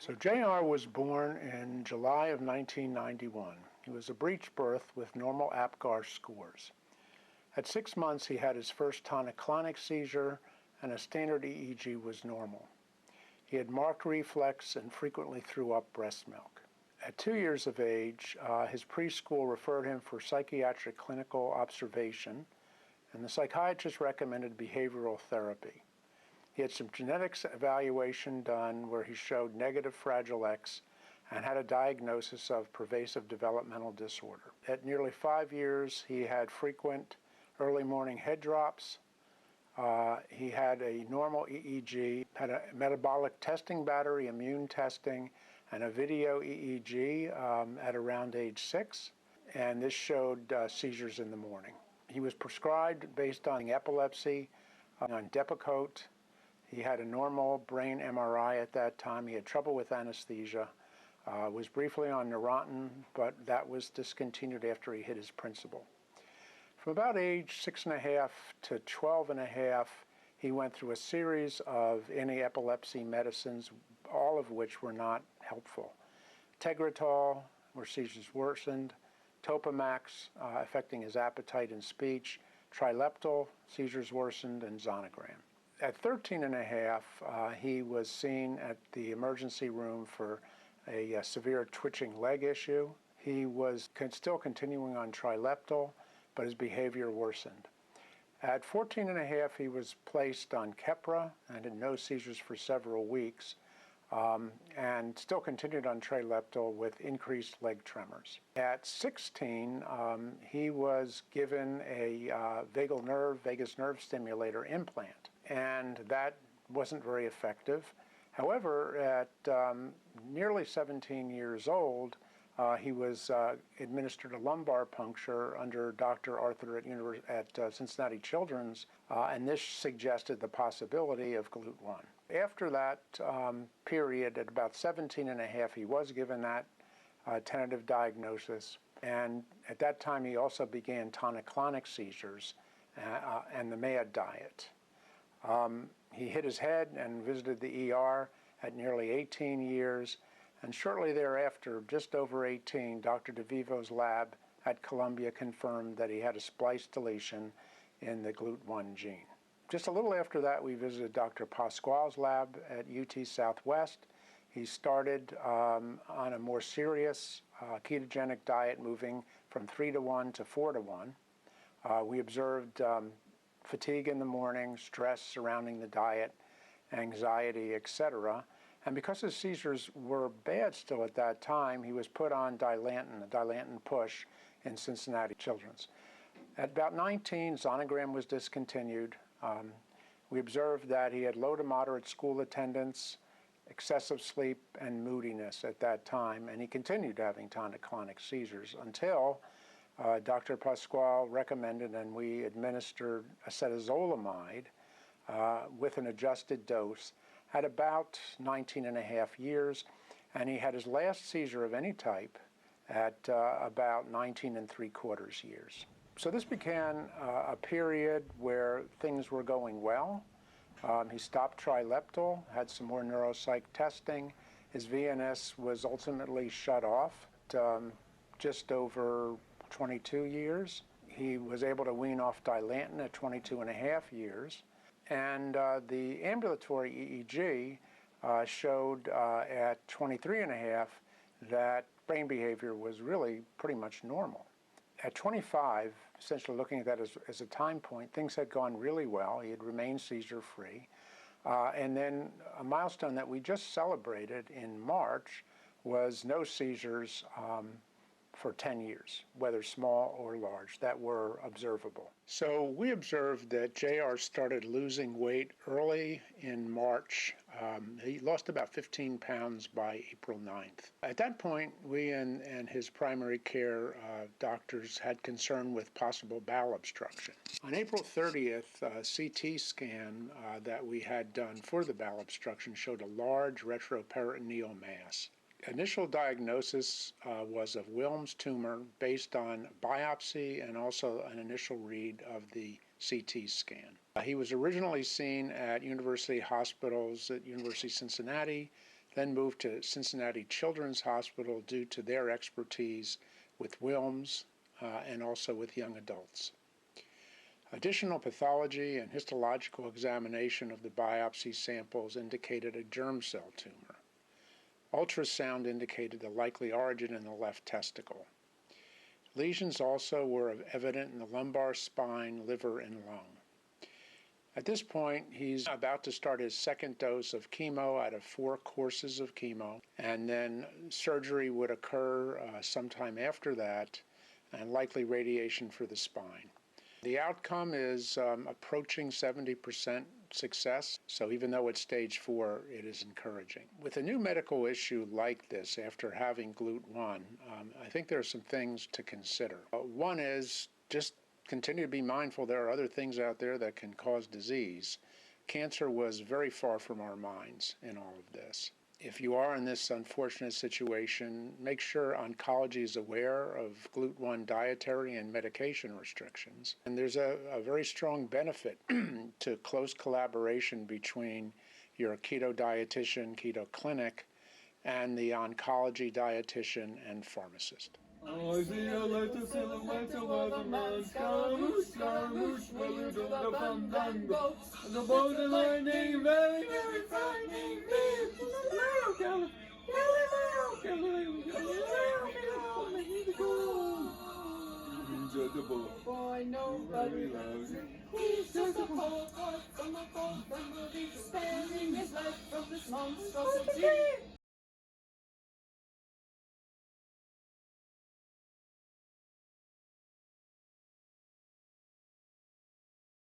So JR was born in July of 1991. He was a breech birth with normal APGAR scores. At 6 months, he had his first tonic-clonic seizure, and a standard EEG was normal. He had marked reflex and frequently threw up breast milk. At 2 years of age, his preschool referred him for psychiatric clinical observation, and the psychiatrist recommended behavioral therapy. He had some genetics evaluation done where he showed negative Fragile X and had a diagnosis of pervasive developmental disorder. At nearly 5 years, he had frequent early morning head drops. He had a normal EEG, had a metabolic testing battery, immune testing, and a video EEG at around age 6, and this showed seizures in the morning. He was prescribed based on epilepsy on Depakote. He had a normal brain MRI at that time. He had trouble with anesthesia, was briefly on Neurontin, but that was discontinued after he hit his principal. From about age 6.5 to 12.5, he went through a series of anti-epilepsy medicines, all of which were not helpful. Tegretol, where seizures worsened, Topamax, affecting his appetite and speech, Trileptal, seizures worsened, and Zonogram. At 13.5, he was seen at the emergency room for a severe twitching leg issue. He was still continuing on Trileptal, but his behavior worsened. At 14.5, he was placed on Keppra and had no seizures for several weeks, and still continued on Trileptal with increased leg tremors. At 16, he was given a vagus nerve stimulator implant, and that wasn't very effective. However, at nearly 17 years old, he was administered a lumbar puncture under Dr. Arthur at Cincinnati Children's, and this suggested the possibility of Glut1. After that period, at about 17.5, he was given that tentative diagnosis, and at that time he also began tonic-clonic seizures and the MAD diet. He hit his head and visited the ER at nearly 18 years, and shortly thereafter, just over 18, Dr. DeVivo's lab at Columbia confirmed that he had a splice deletion in the Glut1 gene. Just a little after that, we visited Dr. Pasquale's lab at UT Southwest. He started on a more serious ketogenic diet, moving from 3-to-1 to 4-to-1. We observed fatigue in the morning, stress surrounding the diet, anxiety, etc. And because his seizures were bad still at that time, he was put on Dilantin, a Dilantin push in Cincinnati Children's. At about 19, Zonogram was discontinued. We observed that he had low to moderate school attendance, excessive sleep, and moodiness at that time, and he continued having tonic-clonic seizures until Dr. Pasquale recommended and we administered acetazolamide with an adjusted dose at about 19.5 years, and he had his last seizure of any type at about 19.75 years. So this began a period where things were going well. He stopped Trileptal, had some more neuropsych testing. His VNS was ultimately shut off at just over 22 years. He was able to wean off Dilantin at 22.5 years. And the ambulatory EEG showed at 23.5 that brain behavior was really pretty much normal. At 25, essentially looking at that as a time point, things had gone really well. He had remained seizure-free. And then a milestone that we just celebrated in March was no seizures for 10 years, whether small or large, that were observable. So we observed that JR started losing weight early in March. He lost about 15 pounds by April 9th. At that point, we and his primary care doctors had concern with possible bowel obstruction. On April 30th, a CT scan that we had done for the bowel obstruction showed a large retroperitoneal mass. Initial diagnosis was of Wilms tumor based on biopsy and also an initial read of the CT scan. He was originally seen at university hospitals at University of Cincinnati, then moved to Cincinnati Children's Hospital due to their expertise with Wilms and also with young adults. Additional pathology and histological examination of the biopsy samples indicated a germ cell tumor. Ultrasound indicated the likely origin in the left testicle. Lesions also were evident in the lumbar spine, liver, and lung. At this point, he's about to start his second dose of chemo out of 4 courses of chemo, and then surgery would occur sometime after that, and likely radiation for the spine. The outcome is approaching 70% success, so even though it's stage 4, it is encouraging. With a new medical issue like this, after having Glut1, I think there are some things to consider. One is just continue to be mindful there are other things out there that can cause disease. Cancer was very far from our minds in all of this. If you are in this unfortunate situation, make sure oncology is aware of Glut1 dietary and medication restrictions. And there's a very strong benefit to close collaboration between your keto dietitian, keto clinic, and the oncology dietitian and pharmacist. I see a little silhouette of a man, Scaramouche, Scaramouche, will you do the fandango? And the borderline name, very, very frightening me. Galileo, Galileo, Galileo, Galileo, boy, nobody loves him. He's just a poor boy from a poor family, sparing his life from this monstrosity.